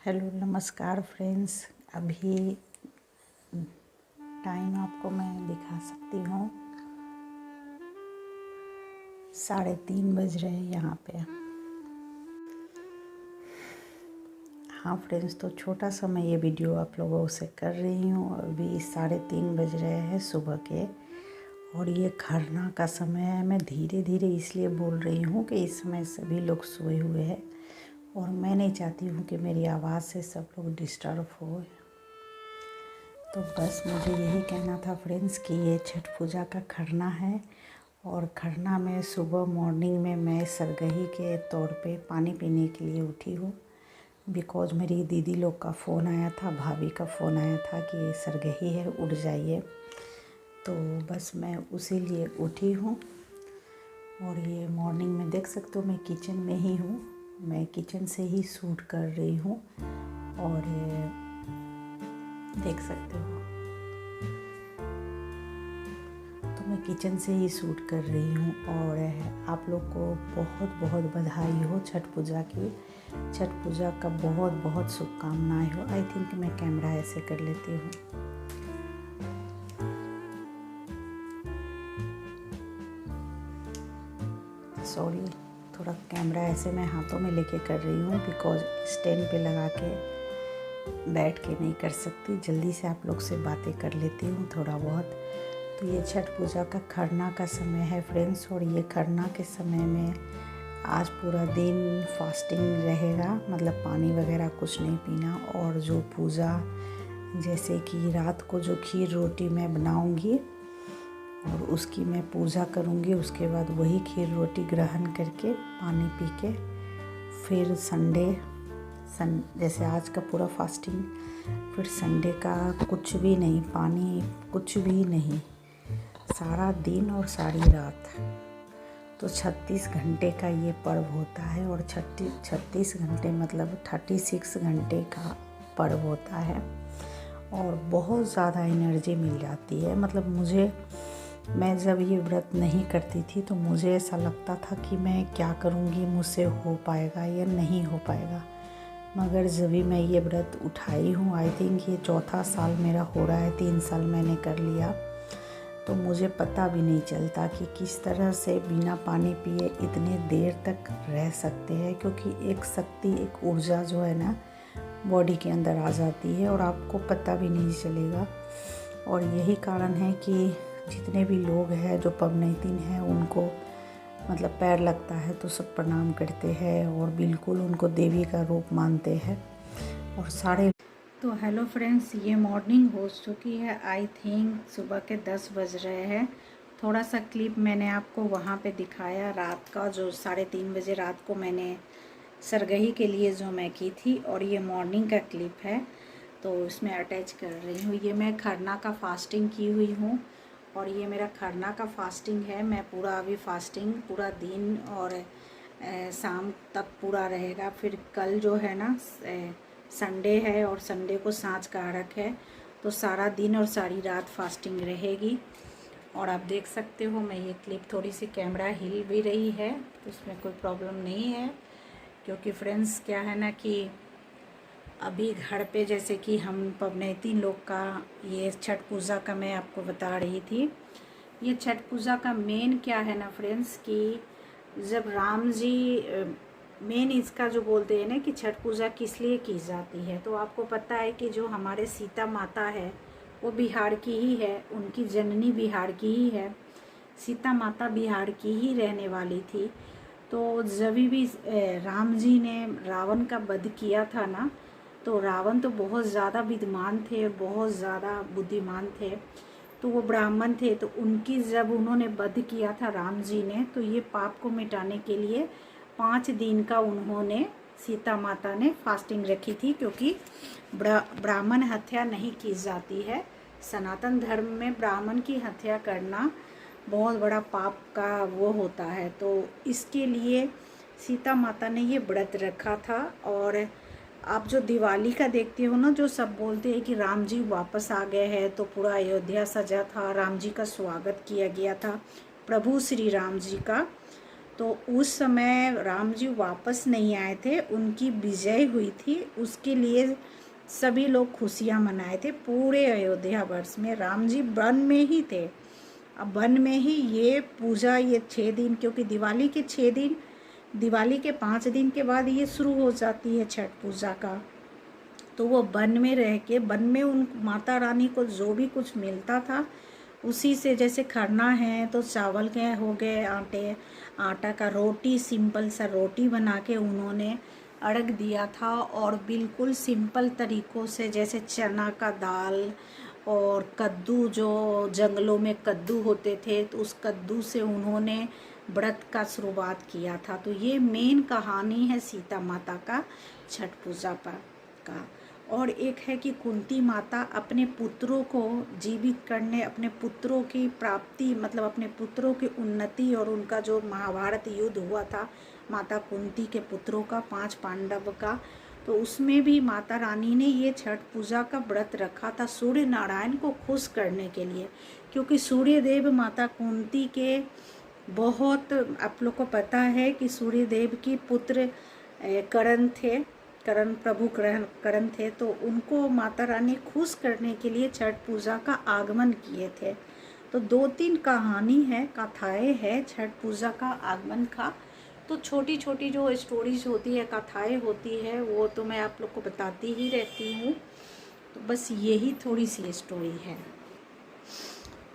Hello नमस्कार friends. अभी time आपको मैं दिखा सकती हूँ, 3:30 बज रहे हैं यहाँ पे। हाँ फ्रेंड्स, तो छोटा सा मैं ये वीडियो आप लोगों से कर रही हूँ। अभी 3:30 बज रहे हैं सुबह के, और ये खरना का समय है। मैं धीरे धीरे इसलिए बोल रही हूँ कि इस समय सभी लोग सोए हुए हैं, और मैं नहीं चाहती हूँ कि मेरी आवाज़ से सब लोग डिस्टर्ब हो। तो बस मुझे यही कहना था फ्रेंड्स कि ये छठ पूजा का खरना है, और खरना में सुबह मॉर्निंग में मैं सरगही के तौर पे पानी पीने के लिए उठी हूँ। बिकॉज़ मेरी दीदी लोग का फ़ोन आया था, भाभी का फ़ोन आया था कि सरगही है, उठ जाइए। तो बस मैं उसी लिए उठी हूँ। और ये मॉर्निंग में देख सकते हो मैं किचन में ही हूँ, मैं किचन से ही शूट कर रही हूँ। और देख सकते हो तो मैं किचन से ही शूट कर रही हूँ। और आप लोग को बहुत बहुत बधाई हो छठ पूजा की। छठ पूजा का बहुत बहुत शुभकामनाएं हो। आई थिंक मैं कैमरा ऐसे कर लेती हूँ। सॉरी, थोड़ा कैमरा ऐसे मैं हाथों में लेके कर रही हूँ, बिकॉज स्टैंड पे लगा के बैठ के नहीं कर सकती। जल्दी से आप लोग से बातें कर लेती हूँ थोड़ा बहुत। तो ये छठ पूजा का खरना का समय है फ्रेंड्स, और ये खरना के समय में आज पूरा दिन फास्टिंग रहेगा, मतलब पानी वगैरह कुछ नहीं पीना। और जो पूजा, जैसे कि रात को जो खीर रोटी मैं बनाऊंगी और उसकी मैं पूजा करूंगी, उसके बाद वही खीर रोटी ग्रहण करके पानी पी के फिर जैसे आज का पूरा फास्टिंग, फिर संडे का कुछ भी नहीं, पानी कुछ भी नहीं, सारा दिन और सारी रात। तो 36 घंटे का ये पर्व होता है, और 36 घंटे मतलब 36 घंटे का पर्व होता है। और बहुत ज़्यादा एनर्जी मिल जाती है। मतलब मैं जब ये व्रत नहीं करती थी तो मुझे ऐसा लगता था कि मैं क्या करूँगी, मुझसे हो पाएगा या नहीं हो पाएगा। मगर जब भी मैं ये व्रत उठाई हूँ, आई थिंक ये 4था साल मेरा हो रहा है, 3 साल मैंने कर लिया, तो मुझे पता भी नहीं चलता कि किस तरह से बिना पानी पिए इतने देर तक रह सकते हैं। क्योंकि एक शक्ति, एक ऊर्जा जो है ना बॉडी के अंदर आ जाती है, और आपको पता भी नहीं चलेगा। और यही कारण है कि जितने भी लोग हैं जो पबनैतिन हैं, उनको मतलब पैर लगता है तो सब प्रणाम करते हैं, और बिल्कुल उनको देवी का रूप मानते हैं। और तो हेलो फ्रेंड्स, ये मॉर्निंग हो चुकी है। आई थिंक सुबह के 10 बज रहे हैं। थोड़ा सा क्लिप मैंने आपको वहाँ पे दिखाया रात का, जो 3:30 बजे रात को मैंने सरगही के लिए जो मैं की थी, और ये मॉर्निंग का क्लिप है, तो इसमें अटैच कर रही हूँ। ये मैं खरना का फास्टिंग की हुई हूँ, और ये मेरा खरना का फास्टिंग है। मैं पूरा अभी फास्टिंग पूरा दिन और शाम तक पूरा रहेगा। फिर कल जो है ना संडे है, और संडे को सांझ का अर्घ है, तो सारा दिन और सारी रात फास्टिंग रहेगी। और आप देख सकते हो मैं ये क्लिप, थोड़ी सी कैमरा हिल भी रही है, तो उसमें कोई प्रॉब्लम नहीं है। क्योंकि फ्रेंड्स क्या है ना कि अभी घर पे जैसे कि हम पबनैतिन लोग का ये छठ पूजा का मैं आपको बता रही थी। ये छठ पूजा का मेन क्या है ना फ्रेंड्स, कि जब राम जी मेन इसका जो बोलते हैं ना कि छठ पूजा किस लिए की जाती है, तो आपको पता है कि जो हमारे सीता माता है वो बिहार की ही है, उनकी जननी बिहार की ही है। सीता माता बिहार की ही रहने वाली थी। तो जब भी राम जी ने रावण का वध किया था ना, तो रावण तो बहुत ज़्यादा विद्वान थे, बहुत ज़्यादा बुद्धिमान थे, तो वो ब्राह्मण थे। तो उनकी जब उन्होंने वध किया था राम जी ने, तो ये पाप को मिटाने के लिए 5 दिन का उन्होंने, सीता माता ने फास्टिंग रखी थी। क्योंकि ब्राह्मण हत्या नहीं की जाती है। सनातन धर्म में ब्राह्मण की हत्या करना बहुत बड़ा पाप का वो होता है। तो इसके लिए सीता माता ने ये व्रत रखा था। और आप जो दिवाली का देखते हो ना, जो सब बोलते हैं कि राम जी वापस आ गए हैं, तो पूरा अयोध्या सजा था, राम जी का स्वागत किया गया था, प्रभु श्री राम जी का। तो उस समय राम जी वापस नहीं आए थे, उनकी विजय हुई थी, उसके लिए सभी लोग खुशियाँ मनाए थे पूरे अयोध्या वर्ष में। राम जी वन में ही थे, अब वन में ही ये पूजा, ये 6 दिन, क्योंकि दिवाली के 6 दिन, दिवाली के 5 दिन के बाद ये शुरू हो जाती है छठ पूजा का। तो वो वन में रह के, वन में उन माता रानी को जो भी कुछ मिलता था उसी से, जैसे खरना है तो चावल के हो गए, आटा का रोटी, सिंपल सा रोटी बना के उन्होंने अर्घ दिया था। और बिल्कुल सिंपल तरीक़ों से, जैसे चना का दाल और कद्दू, जो जंगलों में कद्दू होते थे, तो उस कद्दू से उन्होंने व्रत का शुरुआत किया था। तो ये मेन कहानी है सीता माता का छठ पूजा का। और एक है कि कुंती माता अपने पुत्रों को जीवित करने, अपने पुत्रों की प्राप्ति, मतलब अपने पुत्रों की उन्नति, और उनका जो महाभारत युद्ध हुआ था माता कुंती के पुत्रों का, 5 पांडव का, तो उसमें भी माता रानी ने ये छठ पूजा का व्रत रखा था सूर्य नारायण को खुश करने के लिए। क्योंकि सूर्य देव माता कुंती के बहुत, आप लोग को पता है कि सूर्य देव की पुत्र करण थे, करण प्रभु करण थे, तो उनको माता रानी खुश करने के लिए छठ पूजा का आगमन किए थे। तो 2-3 कहानी है, कथाएं है छठ पूजा का आगमन का। तो छोटी छोटी जो स्टोरीज होती है, कथाएं होती है, वो तो मैं आप लोग को बताती ही रहती हूँ। तो बस यही थोड़ी सी स्टोरी है।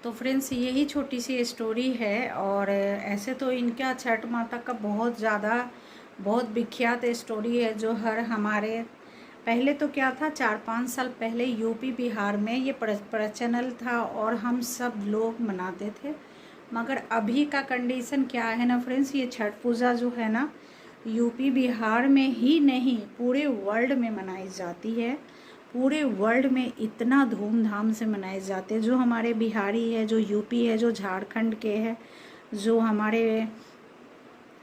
तो फ्रेंड्स, यही छोटी सी स्टोरी है। और ऐसे तो इनका छठ माता का बहुत विख्यात स्टोरी है, जो हर हमारे, पहले तो क्या था, 4-5 साल पहले यूपी बिहार में ये प्रचलन था और हम सब लोग मनाते थे। मगर अभी का कंडीशन क्या है ना फ्रेंड्स, ये छठ पूजा जो है ना, यूपी बिहार में ही नहीं पूरे वर्ल्ड में मनाई जाती है। पूरे वर्ल्ड में इतना धूमधाम से मनाए जाते हैं। जो हमारे बिहारी है, जो यूपी है, जो झारखंड के है, जो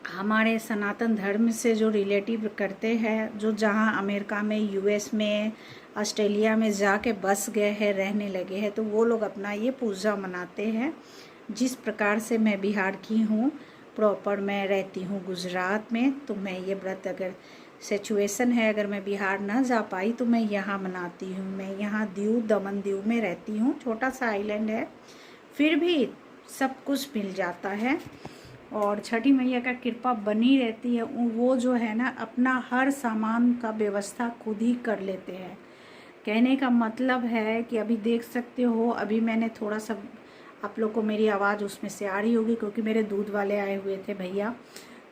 हमारे सनातन धर्म से जो रिलेटिव करते हैं, जो जहाँ अमेरिका में, यूएस में, ऑस्ट्रेलिया में जाके बस गए हैं, रहने लगे हैं, तो वो लोग अपना ये पूजा मनाते हैं। जिस प्रकार से मैं बिहार की हूँ, प्रॉपर मैं रहती हूँ गुजरात में, तो मैं ये व्रत, अगर सिचुएशन है, अगर मैं बिहार ना जा पाई तो मैं यहाँ मनाती हूँ। मैं यहाँ दमन दीव में रहती हूँ, छोटा सा आइलैंड है, फिर भी सब कुछ मिल जाता है। और छठी मैया का कृपा बनी रहती है। वो जो है ना, अपना हर सामान का व्यवस्था खुद ही कर लेते हैं। कहने का मतलब है कि अभी देख सकते हो, अभी मैंने थोड़ा सा, आप लोग को मेरी आवाज़ उसमें से आ रही होगी, क्योंकि मेरे दूध वाले आए हुए थे भैया।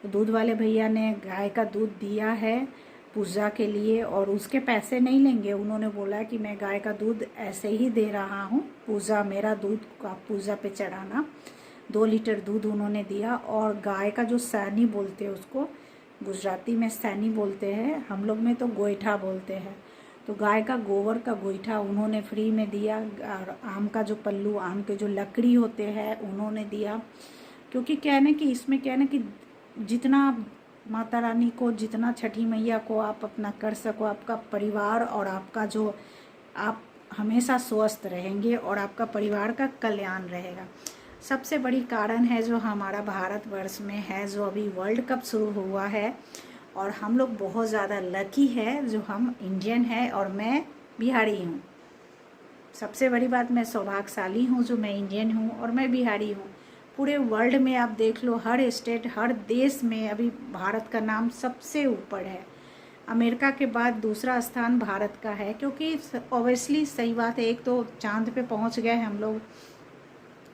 तो दूध वाले भैया ने गाय का दूध दिया है पूजा के लिए, और उसके पैसे नहीं लेंगे। उन्होंने बोला कि मैं गाय का दूध ऐसे ही दे रहा हूँ, पूजा, मेरा दूध का पूजा पे चढ़ाना। 2 लीटर दूध उन्होंने दिया। और गाय का जो सैनी बोलते हैं, उसको गुजराती में सैनी बोलते हैं, हम लोग में तो गोईठा बोलते हैं। तो गाय का गोबर का गोईठा उन्होंने फ्री में दिया। और आम का जो पल्लू, आम के जो लकड़ी होते हैं, उन्होंने दिया। क्योंकि क्या है ना कि इसमें क्या है ना कि जितना माता रानी को, जितना छठी मैया को आप अपना कर सको, आपका परिवार और आपका जो, आप हमेशा स्वस्थ रहेंगे और आपका परिवार का कल्याण रहेगा। सबसे बड़ी कारण है जो हमारा भारतवर्ष में है, जो अभी वर्ल्ड कप शुरू हुआ है, और हम लोग बहुत ज़्यादा लकी है जो हम इंडियन है और मैं बिहारी हूँ। सबसे बड़ी बात, मैं सौभाग्यशाली हूँ जो मैं इंडियन हूँ और मैं बिहारी हूँ। पूरे वर्ल्ड में आप देख लो, हर स्टेट, हर देश में अभी भारत का नाम सबसे ऊपर है। अमेरिका के बाद दूसरा स्थान भारत का है, क्योंकि ऑब्वियसली सही बात है, एक तो चांद पे पहुंच गए हम लोग,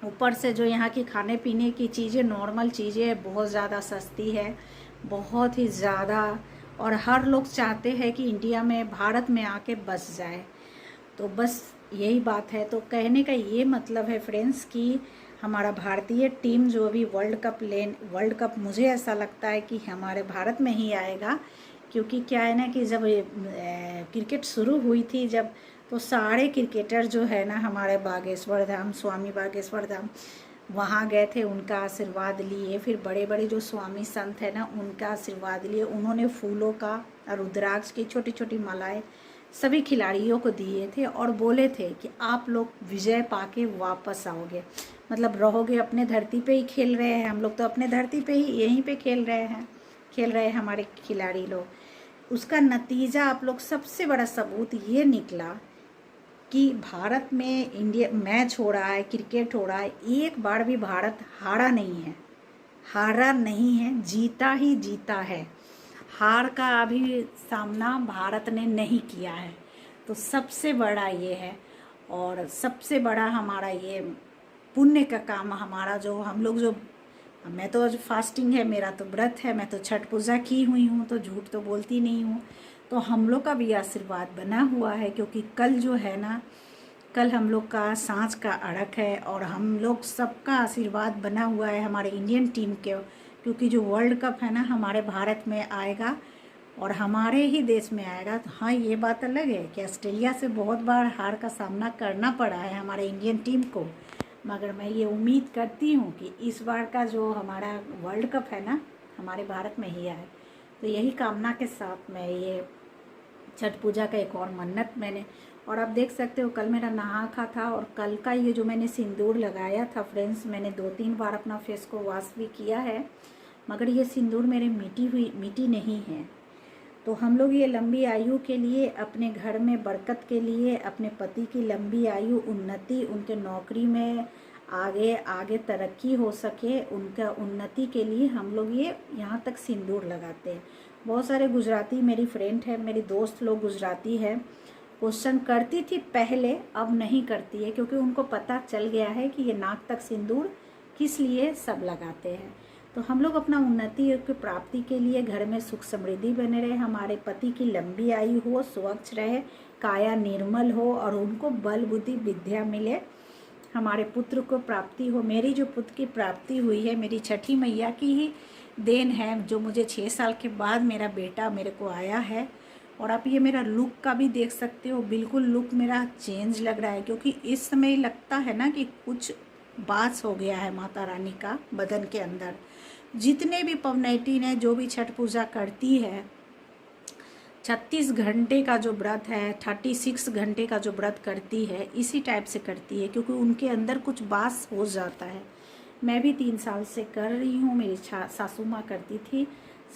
ऊपर से जो यहाँ की खाने पीने की चीज़ें, नॉर्मल चीज़ें बहुत ज़्यादा सस्ती है, बहुत ही ज़्यादा। और हर लोग चाहते हैं कि इंडिया में, भारत में आके बस जाए। तो बस यही बात है। तो कहने का ये मतलब है फ्रेंड्स कि हमारा भारतीय टीम जो अभी वर्ल्ड कप मुझे ऐसा लगता है कि हमारे भारत में ही आएगा। क्योंकि क्या है ना कि जब क्रिकेट शुरू हुई थी, जब, तो सारे क्रिकेटर जो है ना, हमारे बागेश्वर धाम, स्वामी बागेश्वर धाम, वहाँ गए थे, उनका आशीर्वाद लिए। फिर बड़े बड़े जो स्वामी संत है ना, उनका आशीर्वाद लिए। उन्होंने फूलों का, रुद्राक्ष की छोटी छोटी मालाएं सभी खिलाड़ियों को दिए थे और बोले थे कि आप लोग विजय पाके वापस आओगे, मतलब रहोगे। अपने धरती पे ही खेल रहे हैं हम लोग, तो अपने धरती पे ही यहीं पे खेल रहे हैं हमारे खिलाड़ी लोग। उसका नतीजा आप लोग, सबसे बड़ा सबूत ये निकला कि भारत में इंडिया मैच हो रहा है, क्रिकेट हो रहा है, एक बार भी भारत हारा नहीं है, जीता ही जीता है। हार का अभी सामना भारत ने नहीं किया है। तो सबसे बड़ा ये है, और सबसे बड़ा हमारा ये पुण्य का काम हमारा, जो हम लोग जो, मैं तो आज फास्टिंग है, मेरा तो व्रत है, मैं तो छठ पूजा की हुई हूँ, तो झूठ तो बोलती नहीं हूँ। तो हम लोग का भी आशीर्वाद बना हुआ है, क्योंकि कल जो है ना, कल हम लोग का सांझ का अड़क है, और हम लोग सबका आशीर्वाद बना हुआ है हमारे इंडियन टीम के, क्योंकि जो वर्ल्ड कप है ना हमारे भारत में आएगा और हमारे ही देश में आएगा। तो हाँ, ये बात अलग है कि ऑस्ट्रेलिया से बहुत बार हार का सामना करना पड़ा है हमारे इंडियन टीम को, मगर मैं ये उम्मीद करती हूँ कि इस बार का जो हमारा वर्ल्ड कप है ना हमारे भारत में ही आए। तो यही कामना के साथ मैं ये छठ पूजा का एक और मन्नत मैंने, और आप देख सकते हो कल मेरा नहा खा था, और कल का ये जो मैंने सिंदूर लगाया था फ्रेंड्स, मैंने 2-3 बार अपना फेस को वॉश भी किया है, मगर ये सिंदूर मेरे मिट्टी नहीं है। तो हम लोग ये लंबी आयु के लिए, अपने घर में बरकत के लिए, अपने पति की लंबी आयु, उन्नति, उनके नौकरी में आगे आगे तरक्की हो सके, उनका उन्नति के लिए हम लोग ये यहाँ तक सिंदूर लगाते हैं। बहुत सारे गुजराती मेरी फ्रेंड है, मेरी दोस्त लोग गुजराती है, क्वेश्चन करती थी पहले, अब नहीं करती है, क्योंकि उनको पता चल गया है कि ये नाक तक सिंदूर किस लिए सब लगाते हैं। तो हम लोग अपना उन्नति की प्राप्ति के लिए, घर में सुख समृद्धि बने रहे, हमारे पति की लंबी आयु हो, स्वच्छ रहे, काया निर्मल हो, और उनको बल बुद्धि विद्या मिले, हमारे पुत्र को प्राप्ति हो। मेरी जो पुत्र की प्राप्ति हुई है, मेरी छठी मैया की ही देन है, जो मुझे 6 साल के बाद मेरा बेटा मेरे को आया है। और आप ये मेरा लुक का भी देख सकते हो, बिल्कुल लुक मेरा चेंज लग रहा है, क्योंकि इस समय लगता है ना कि कुछ बास हो गया है माता रानी का बदन के अंदर। जितने भी पवनैती ने जो भी छठ पूजा करती है, 36 घंटे का जो व्रत है, 36 घंटे का जो व्रत करती है, इसी टाइप से करती है, क्योंकि उनके अंदर कुछ बास हो जाता है। मैं भी 3 साल से कर रही हूँ, मेरी सासू माँ करती थी।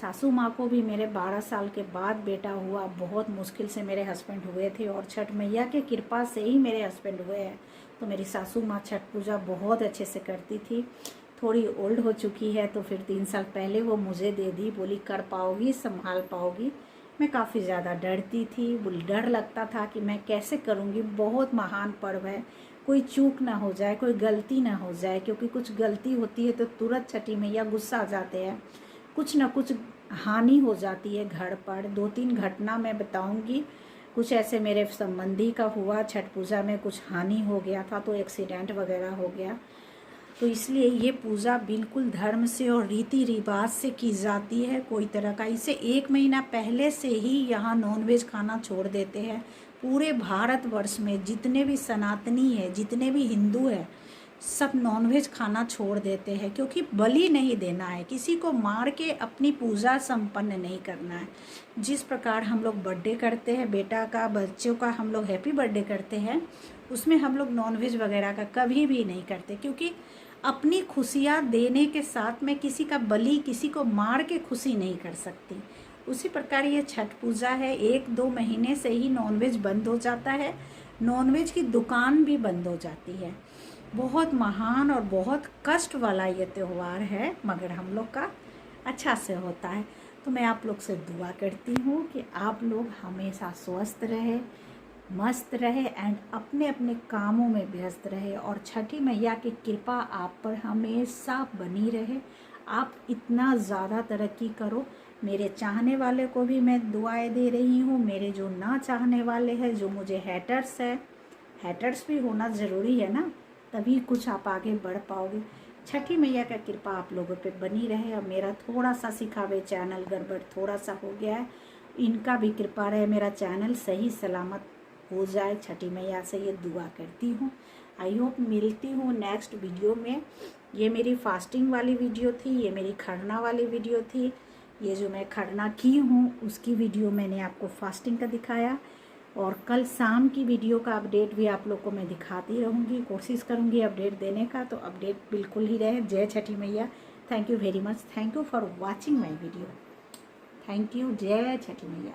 सासू माँ को भी मेरे 12 साल के बाद बेटा हुआ, बहुत मुश्किल से मेरे हस्बैंड हुए थे, और छठ मैया के कृपा से ही मेरे हस्बैंड हुए हैं। तो मेरी सासू माँ छठ पूजा बहुत अच्छे से करती थी। थोड़ी ओल्ड हो चुकी है, तो फिर 3 साल पहले वो मुझे दे दी, बोली कर पाओगी, संभाल पाओगी। मैं काफ़ी ज़्यादा डरती थी, डर लगता था कि मैं कैसे करूँगी, बहुत महान पर्व है, कोई चूक ना हो जाए, कोई गलती ना हो जाए, क्योंकि कुछ गलती होती है तो तुरंत छठी मैया गुस्सा आ जाते हैं, कुछ ना कुछ हानि हो जाती है घर पर। 2-3 घटना मैं बताऊंगी, कुछ ऐसे मेरे संबंधी का हुआ, छठ पूजा में कुछ हानि हो गया था, तो एक्सीडेंट वगैरह हो गया। तो इसलिए ये पूजा बिल्कुल धर्म से और रीति रिवाज से की जाती है। कोई तरह का, इसे 1 महीना पहले से ही यहाँ नॉनवेज खाना छोड़ देते हैं। पूरे भारतवर्ष में जितने भी सनातनी है, जितने भी हिंदू है, सब नॉनवेज खाना छोड़ देते हैं, क्योंकि बलि नहीं देना है, किसी को मार के अपनी पूजा संपन्न नहीं करना है। जिस प्रकार हम लोग बर्थडे करते हैं बेटा का, बच्चों का हम लोग हैप्पी बर्थडे करते हैं, उसमें हम लोग नॉनवेज वगैरह का कभी भी नहीं करते, क्योंकि अपनी खुशियाँ देने के साथ में किसी का बलि, किसी को मार के खुशी नहीं कर सकती। उसी प्रकार ये छठ पूजा है, 1-2 महीने से ही नॉनवेज बंद हो जाता है, नॉनवेज की दुकान भी बंद हो जाती है। बहुत महान और बहुत कष्ट वाला ये त्यौहार है, मगर हम लोग का अच्छा से होता है। तो मैं आप लोग से दुआ करती हूँ कि आप लोग हमेशा स्वस्थ रहे, मस्त रहे, एंड अपने अपने कामों में व्यस्त रहे, और छठी मैया की कृपा आप पर हमेशा बनी रहे। आप इतना ज़्यादा तरक्की करो। मेरे चाहने वाले को भी मैं दुआएं दे रही हूँ, मेरे जो ना चाहने वाले हैं, जो मुझे हैटर्स है, हैटर्स भी होना ज़रूरी है ना, तभी कुछ आप आगे बढ़ पाओगे। छठी मैया का कृपा आप लोगों पे बनी रहे। अब मेरा थोड़ा सा सिखावे चैनल गड़बड़ थोड़ा सा हो गया है, इनका भी कृपा रहे, मेरा चैनल सही सलामत हो जाए। छठी मैया से ये दुआ करती हूँ। आई होप मिलती हूँ नेक्स्ट वीडियो में। ये मेरी फास्टिंग वाली वीडियो थी, ये मेरी खरना वाली वीडियो थी। ये जो मैं खरना की हूँ उसकी वीडियो मैंने आपको फास्टिंग का दिखाया। और कल शाम की वीडियो का अपडेट भी आप लोग को मैं दिखाती रहूँगी, कोशिश करूँगी अपडेट देने का, तो अपडेट बिल्कुल ही रहे। जय छठी मैया। Thank you very much. Thank you for watching my video. Thank you. जय छठी मैया।